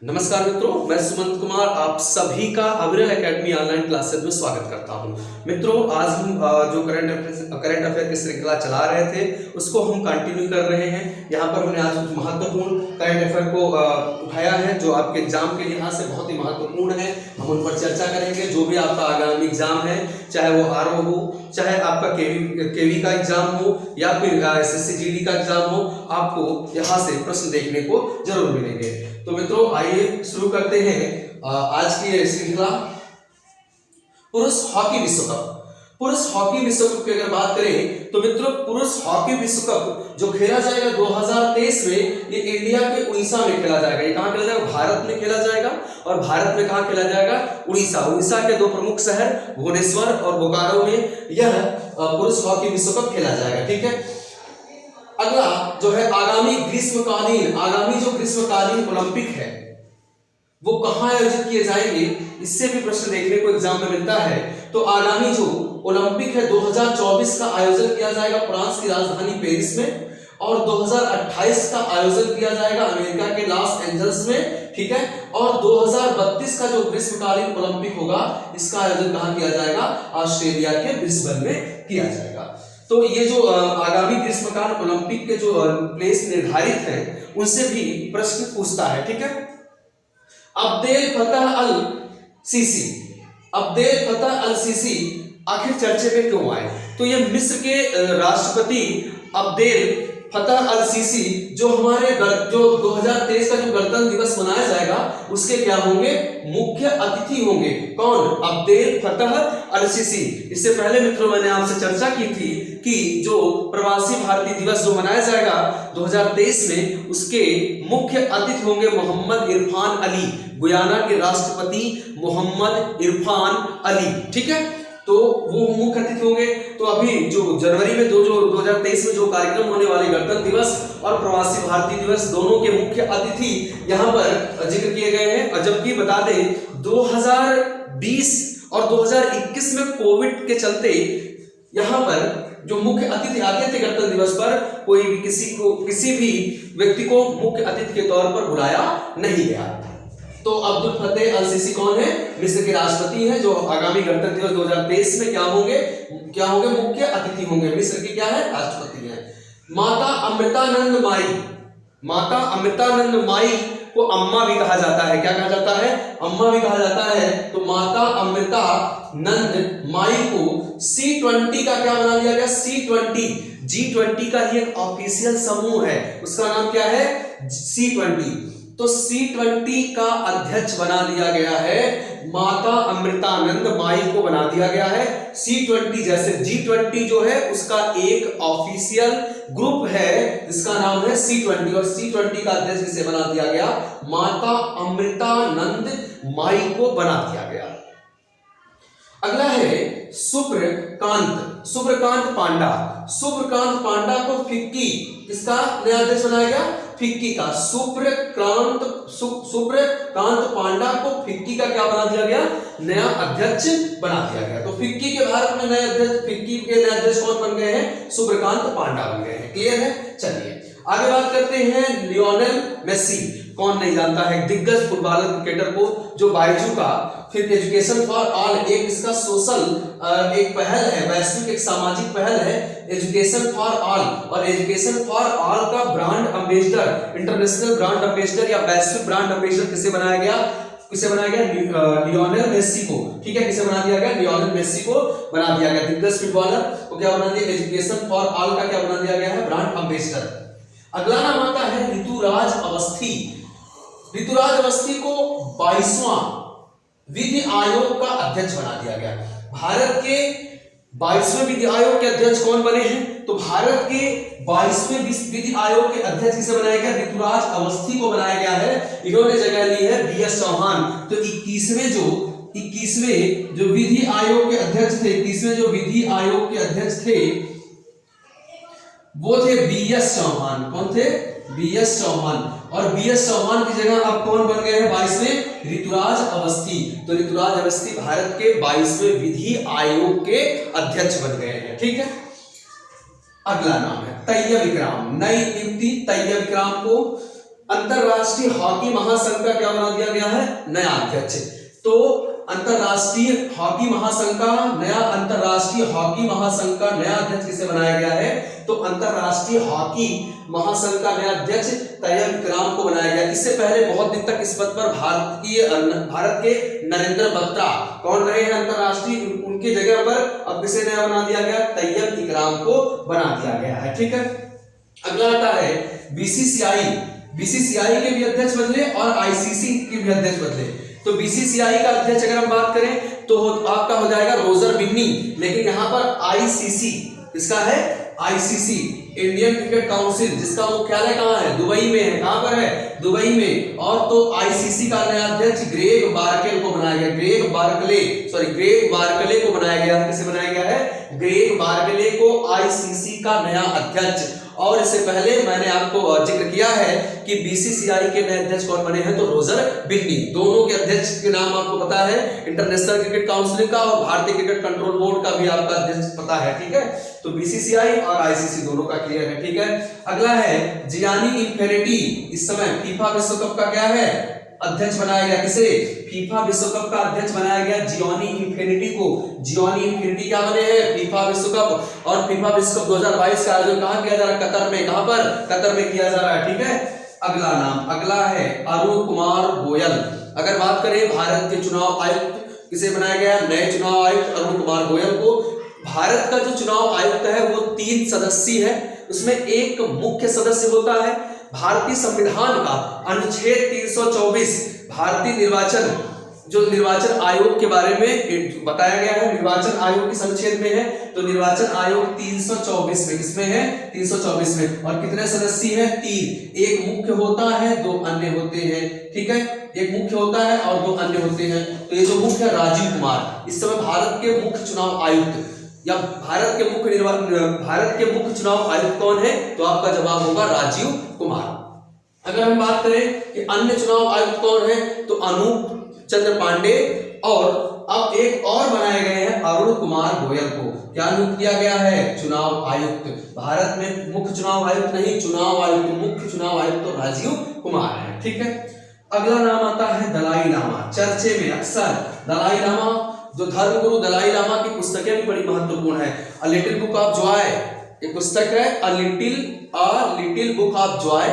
नमस्कार मित्रों, मैं सुमंत कुमार आप सभी का अविरल एकेडमी ऑनलाइन क्लासेस में स्वागत करता हूं। मित्रों, आज हम जो करंट अफेयर की श्रृंखला चला रहे थे उसको हम कंटिन्यू कर रहे हैं। यहाँ पर हमने आज कुछ महत्वपूर्ण करंट अफेयर को उठाया है जो आपके एग्जाम के लिहाज से बहुत ही महत्वपूर्ण है। हम उन पर चर्चा करेंगे। जो भी आपका आगामी एग्जाम है, चाहे वो आरओ हो, चाहे आपका केवी का एग्जाम हो या फिर एसएससी जीडी का एग्जाम हो, आपको यहाँ से प्रश्न देखने को जरूर मिलेंगे। तो मित्रों, आइए शुरू करते हैं आज की श्रृंखला। पुरुष हॉकी विश्व कप। पुरुष हॉकी विश्व कप की अगर बात करें तो मित्रों, पुरुष हॉकी विश्व कप जो खेला जाएगा 2023 में, ये इंडिया के उड़ीसा में खेला जाएगा। ये कहाँ खेला जाएगा? भारत में खेला जाएगा। और भारत में कहाँ खेला जाएगा? उड़ीसा के दो प्रमुख शहर भुवनेश्वर और बोकारो में यह पुरुष हॉकी विश्व कप खेला जाएगा। ठीक है। अगला जो है आगामी जो ग्रीष्मकालीन ओलंपिक है वो कहां आयोजित किए जाएंगे, इससे भी प्रश्न देखने को एग्जाम में मिलता है। तो आगामी जो ओलंपिक है 2024 का आयोजन किया जाएगा फ्रांस की राजधानी पेरिस में, और 2028 का आयोजन किया जाएगा अमेरिका के लॉस एंजल्स में। ठीक है। और 2032 का जो ग्रीष्मकालीन ओलंपिक होगा इसका आयोजन कहां किया जाएगा? ऑस्ट्रेलिया के ब्रिस्बेन में किया जाएगा। तो ये जो आगामी ग्रीष्मकालीन ओलंपिक के जो प्लेस निर्धारित हैं उनसे भी प्रश्न पूछता है। ठीक है। अब्देल फतह अल सीसी आखिर चर्चे में क्यों आए? तो ये मिस्र के राष्ट्रपति अब्देल फतह अल सीसी जो हमारे जो 2023 का जो गणतंत्र दिवस मनाया जाएगा उसके क्या होंगे? मुख्य अतिथि होंगे। कौन? अब्देल फतह अल सीसी। इससे पहले मित्रों मैंने आपसे चर्चा की थी कि जो प्रवासी भारतीय दिवस जो मनाया जाएगा 2023 में, उसके मुख्य अतिथि होंगे मोहम्मद इरफान अली, गुयाना के राष्ट्रपति मोहम्मद इरफान अली। ठीक है। तो वो मुख्य अतिथि होंगे। तो अभी जो जनवरी में 2023 में जो कार्यक्रम होने वाले गणतंत्र दिवस और प्रवासी भारतीय दिवस दोनों के मुख्य अतिथि यहाँ पर जिक्र किए गए हैं। और जबकि बता दें 2020 और 2021 में कोविड के चलते यहाँ पर जो मुख्य अतिथि आते थे गणतंत्र दिवस पर, कोई भी किसी भी व्यक्ति को मुख्य अतिथि के तौर पर बुलाया नहीं गया। तो अब्दुल फतेह अल सीसी कौन है? मिस्र के राष्ट्रपति हैं जो आगामी गणतंत्र दिवस 2023 में क्या होंगे? मुख्य अतिथि होंगे। मिस्र के क्या है? राष्ट्रपति हैं। माता अमृतानंद माई को अम्मा भी कहा जाता है। क्या कहा जाता है? अम्मा भी कहा जाता है। तो माता अमृतानंद माई को C20 का क्या बना दिया गया? G20 का ही एक ऑफिशियल समूह है, उसका नाम क्या है? C20। तो C20 का अध्यक्ष बना दिया गया है, माता अमृतानंद माई को बना दिया गया है। C20 जैसे G20 जो है उसका एक ऑफिशियल ग्रुप है जिसका नाम है C20, और C20 का अध्यक्ष किसे बना दिया गया? माता अमृतानंद माई को बना दिया गया। अगला है सुब्रकांत पांडा को फिक्की किसका नया अध्यक्ष बनाया गया? फिक्की का। सुब्रकांत पांडा को फिक्की का क्या बना दिया गया? नया अध्यक्ष बना दिया गया। तो फिक्की के भारत में फिक्की के नए अध्यक्ष कौन बन गए हैं? सुब्रकांत पांडा बन गए हैं। क्लियर है? चलिए आगे बात करते हैं लियोनेल मेसी। कौन नहीं जानता है दिग्गज फुटबॉलर क्रिकेटर को, जो बायजू का फिर एजुकेशन फॉर ऑल एक इसका सोशल एक पहल है, वैश्विक एक सामाजिक पहल है एजुकेशन फॉर ऑल। और एजुकेशन फॉर ऑल का brand ambassador, international brand ambassador या वैश्विक ब्रांड एम्बेसडर किसे बनाया गया? लियोनेल मेसी को। ठीक है। किसे बना दिया गया? लियोनेल मेसी को बना दिया गया। दिग्गज फुटबॉलर को क्या बना दिया? एजुकेशन फॉर ऑल का क्या बना दिया गया है? Brand ambassador. अगला नाम आता है ऋतुराज अवस्थी को 22वां विधि आयोग का अध्यक्ष बना दिया गया। भारत के 22वें विधि आयोग के अध्यक्ष कौन बने हैं? तो भारत के 22वें विधि आयोग के अध्यक्ष किसे बनाया गया? ऋतुराज अवस्थी को बनाया गया है। इन्होंने जगह ली है BS चौहान। तो 21वें जो विधि आयोग के अध्यक्ष थे, 21वें जो विधि आयोग के अध्यक्ष थे वो थे BS चौहान। कौन थे? BS चौहान। और BS चौहान की जगह अब कौन बन गए हैं 22वें? ऋतुराज अवस्थी। तो ऋतुराज अवस्थी भारत के 22वें विधि आयोग के अध्यक्ष बन गए हैं। ठीक है। अगला नाम है तैयब इकराम। नई नियुक्ति तैयब इकराम को अंतरराष्ट्रीय हॉकी महासंघ का क्या बना दिया गया है? नया अध्यक्ष। तो अंतरराष्ट्रीय हॉकी महासंघ का नया अध्यक्ष किसे बनाया गया है? तो अंतरराष्ट्रीय हॉकी महासंघ का नया अध्यक्ष तैयब इकराम को बनाया गया। इससे पहले बहुत दिन तक इस पद पर भारत के नरेंद्र बत्रा कौन रहे हैं अंतरराष्ट्रीय, उनकी जगह पर अब किसे नया बना दिया गया? तैयब इकराम को बना दिया गया है। ठीक है, अगला आता है बीसीसीआई के भी अध्यक्ष बदले और आईसीसी के भी अध्यक्ष बदले। तो बीसीसीआई का अध्यक्ष अगर हम बात करें तो आपका हो जाएगा रोजर बिन्नी, लेकिन यहां पर आईसीसी इसका है आईसीसी इंडियन क्रिकेट काउंसिल, जिसका मुख्यालय कहां है? दुबई में है। कहां पर है? दुबई में। और तो आईसीसी का नया अध्यक्ष ग्रेग बार्कले को बनाया गया। ग्रेग बार्कले को बनाया गया। किसे बनाया गया है? ग्रेग बार्कले को आईसीसी का नया अध्यक्ष। और इससे पहले मैंने आपको जिक्र किया है कि बीसीसीआई के नए अध्यक्ष कौन बने हैं? तो रोजर बिन्नी। दोनों के अध्यक्ष के नाम आपको पता है, इंटरनेशनल क्रिकेट काउंसिल का और भारतीय क्रिकेट कंट्रोल बोर्ड का भी आपका अध्यक्ष पता है। ठीक है, तो बीसीसीआई और आईसीसी दोनों का क्लियर है। ठीक है, अगला है जियानी इन्फिनिटी। इस समय फीफा विश्व कप का क्या है? अध्यक्ष बनाया गया। किसे? फीफा विश्व कप का अध्यक्ष बनाया गया जियानी इन्फिनिटी को। जियानी इन्फिनिटी क्या बने हैं? फीफा विश्व कप। और फीफा विश्व कप 2022 का आयोजन कहां किया जा रहा है? कतर में। कहां पर? कतर में किया जा रहा है। ठीक है, अगला है अरुण कुमार गोयल। अगर बात करें भारत के चुनाव आयुक्त किसे बनाया गया? नए चुनाव आयुक्त अरुण कुमार गोयल को। भारत का जो चुनाव आयुक्त है वो 3 सदस्यीय है। उसमें एक मुख्य सदस्य होता है। भारतीय संविधान का अनुच्छेद 324 भारतीय निर्वाचन आयोग के बारे में बताया गया है। निर्वाचन आयोग किस अनुच्छेद में है? तो निर्वाचन आयोग 324 में। किसमें है? 324 में। और कितने सदस्य हैं? 3। एक मुख्य होता है, 2 अन्य होते हैं। ठीक है, एक मुख्य होता है और 2 अन्य होते हैं। तो ये जो मुख्य है राजीव कुमार, इस समय भारत के मुख्य चुनाव आयुक्त या भारत के मुख्य चुनाव आयुक्त कौन है? तो आपका जवाब होगा राजीव कुमार। अगर हम बात करें कि अन्य चुनाव आयुक्त कौन है? तो अनूप चंद्र पांडे। और अब एक और बनाए गए हैं अरुण कुमार गोयल को। क्या नियुक्त किया गया है? चुनाव आयुक्त। भारत में मुख्य चुनाव आयुक्त नहीं, चुनाव आयुक्त, मुख्य चुनाव आयुक्त तो राजीव कुमार है। ठीक है, अगला नाम आता है दलाई लामा। चर्चे में अक्सर दलाई लामा, जो धर्मगुरु दलाई लामा की पुस्तकें भी बड़ी महत्वपूर्ण है। A little book of Joy एक पुस्तक है, a little book of Joy.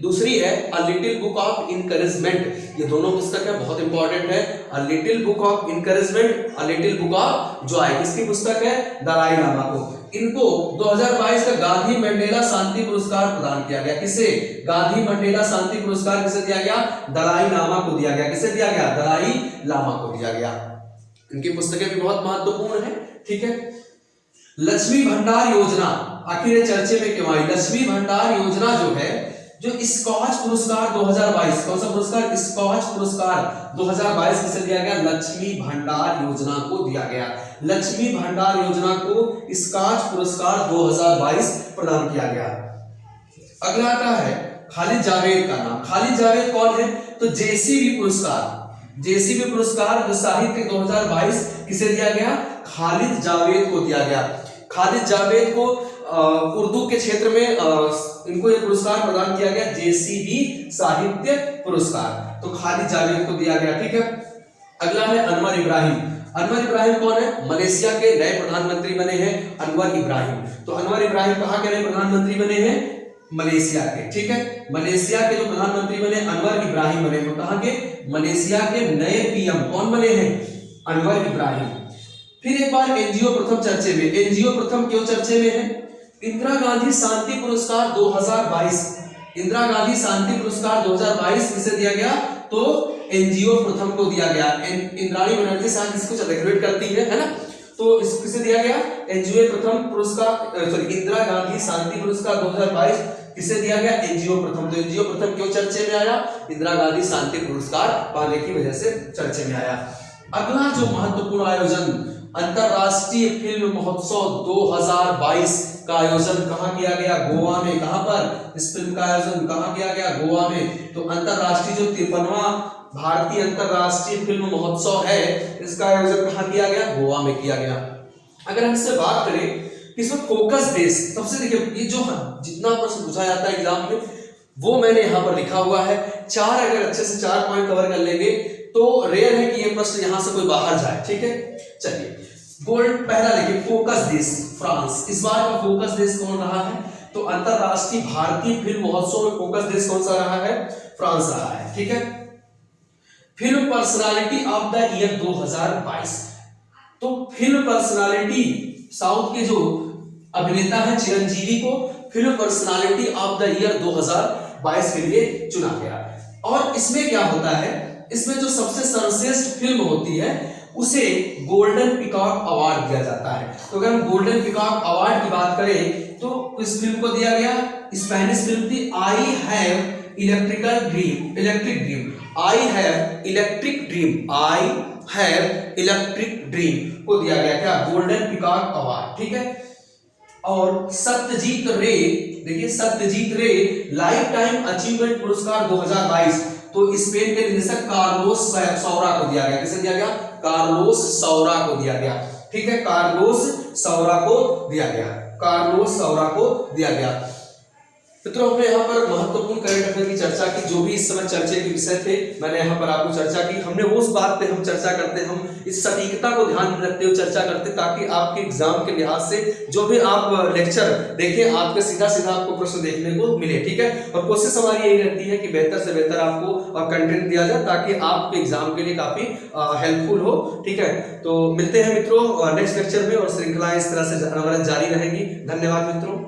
दूसरी है a little book of encouragement. ये दोनों पुस्तकें बहुत इंपॉर्टेंट है। A little book of encouragement, a little book of Joy किसकी पुस्तक है? दलाई लामा को। इनको 2022 का गांधी मंडेला शांति पुरस्कार प्रदान किया गया। किसे? गांधी मंडेला शांति पुरस्कार किसे दिया गया? दलाई लामा को दिया गया। किसे दिया गया? दलाई लामा को दिया गया। इनकी पुस्तकें भी बहुत महत्वपूर्ण है। ठीक है, लक्ष्मी भंडार योजना आखिर चर्चे में क्यों आई? लक्ष्मी भंडार योजना जो है, जो स्कॉच पुरस्कार 2022, कौन सा पुरस्कार? स्कॉच पुरस्कार 2022 किसे दिया गया? लक्ष्मी भंडार योजना को दिया गया। लक्ष्मी भंडार योजना को स्कॉच पुरस्कार 2022 प्रदान किया गया। अगला आता है खालिद जावेद का नाम। खालिद जावेद कौन है? तो जेसीबी पुरस्कार जो साहित्य 2022 किसे दिया गया? खालिद जावेद को दिया गया। खालिद जावेद को उर्दू के क्षेत्र में इनको यह पुरस्कार प्रदान किया गया, जेसीबी साहित्य पुरस्कार। तो खालिद जावेद को दिया गया। ठीक है, अगला है अनवर इब्राहिम। अनवर इब्राहिम कौन है? मलेशिया के नए प्रधानमंत्री बने हैं अनवर इब्राहिम। तो अनवर इब्राहिम कहां के नए प्रधानमंत्री बने हैं? मलेशिया के। ठीक है, मलेशिया के जो प्रधानमंत्री बने अनवर इब्राहिम बने। वो कहां के? मलेशिया के नए पीएम कौन बने हैं? अनवर इब्राहिम। फिर एक बार एनजीओ प्रथम चर्चे में। एनजीओ प्रथम क्यों चर्चे में है? इंदिरा गांधी शांति पुरस्कार 2022। इंदिरा गांधी शांति पुरस्कार 2022 किसे दिया गया? तो एनजीओ प्रथम को दिया गया। इंद्राणी बनर्जी शायद इसको सेलिब्रेट करती है ना? तो इस किसे दिया गया? एनजीओ प्रथम पुरस्कार, इंदिरा गांधी शांति पुरस्कार 2022 किसे दिया गया? एनजीओ प्रथम। तो एनजीओ प्रथम क्यों चर्चे में आया? इंदिरा गांधी शांति पुरस्कार पाने की वजह से चर्चे में आया। अगला जो महत्वपूर्ण आयोजन अंतरराष्ट्रीय फिल्म महोत्सव 2022 का आयोजन कहां किया गया? गोवा में। कहां पर? इस फिल्म का आयोजन कहां किया गया? गोवा में। तो अंतरराष्ट्रीय जो 53वां भारतीय अंतरराष्ट्रीय फिल्म महोत्सव है, इसका आयोजन कहां किया गया? गोवा में किया गया। अगर हम इससे बात करें इसमें फोकस देश, सबसे देखिए ये जो जितना प्रश्न पूछा जाता है एग्जाम में, वो मैंने यहाँ पर लिखा हुआ है। चार अगर अच्छे से 4 पॉइंट कवर कर लेंगे तो रेयर है कि ये प्रश्न यहां से कोई बाहर जाए। ठीक है, चलिए गोल्ड पहला लिखिए, फोकस देश फ्रांस। इस बार का फोकस देश कौन रहा है? तो अंतरराष्ट्रीय भारतीय फिल्म महोत्सव में फोकस देश कौन सा रहा है? फ्रांस रहा है। ठीक है, film personality of the year 2022। तो फिल्म पर्सनालिटी, साउथ के जो अभिनेता है चिरंजीवी को film personality of the year 2022 के लिए चुना गया। और इसमें क्या होता है, इसमें जो सबसे सर्वश्रेष्ठ फिल्म होती है उसे गोल्डन पीकॉक अवार्ड दिया जाता है। तो अगर हम गोल्डन पीकॉक अवार्ड की बात करें तो इस फिल्म को दिया गया, स्पेनिश फिल्म थी I have electric dream, I have electric dream को दिया गया क्या? Golden peacock award. ठीक है, और सत्यजीत रे, देखिए सत्यजीत रे लाइफ टाइम अचीवमेंट पुरस्कार 2022 तो स्पेन के निदेशक कार्लोस सौरा को दिया गया। किसे दिया गया? कार्लोस सौरा को दिया गया। ठीक है, कार्लोस सौरा को दिया गया। मित्रों, हमने यहाँ पर महत्वपूर्ण करंट अफेयर की चर्चा की, जो भी इस समय चर्चे के विषय थे मैंने यहाँ पर आपको चर्चा की। हमने उस बात पे हम चर्चा करते, हम इस सटीकता को ध्यान में रखते हुए चर्चा करते ताकि आपके एग्जाम के लिहाज से जो भी आप लेक्चर देखें आपके सीधा आपको प्रश्न देखने को मिले। ठीक है, और कोशिश हमारी यही रहती है कि बेहतर से बेहतर आपको कंटेंट दिया जाए ताकि आपके एग्जाम के लिए काफी हेल्पफुल हो। ठीक है, तो मिलते हैं मित्रों नेक्स्ट लेक्चर में और श्रृंखला इस तरह से जारी रहेगी। धन्यवाद मित्रों।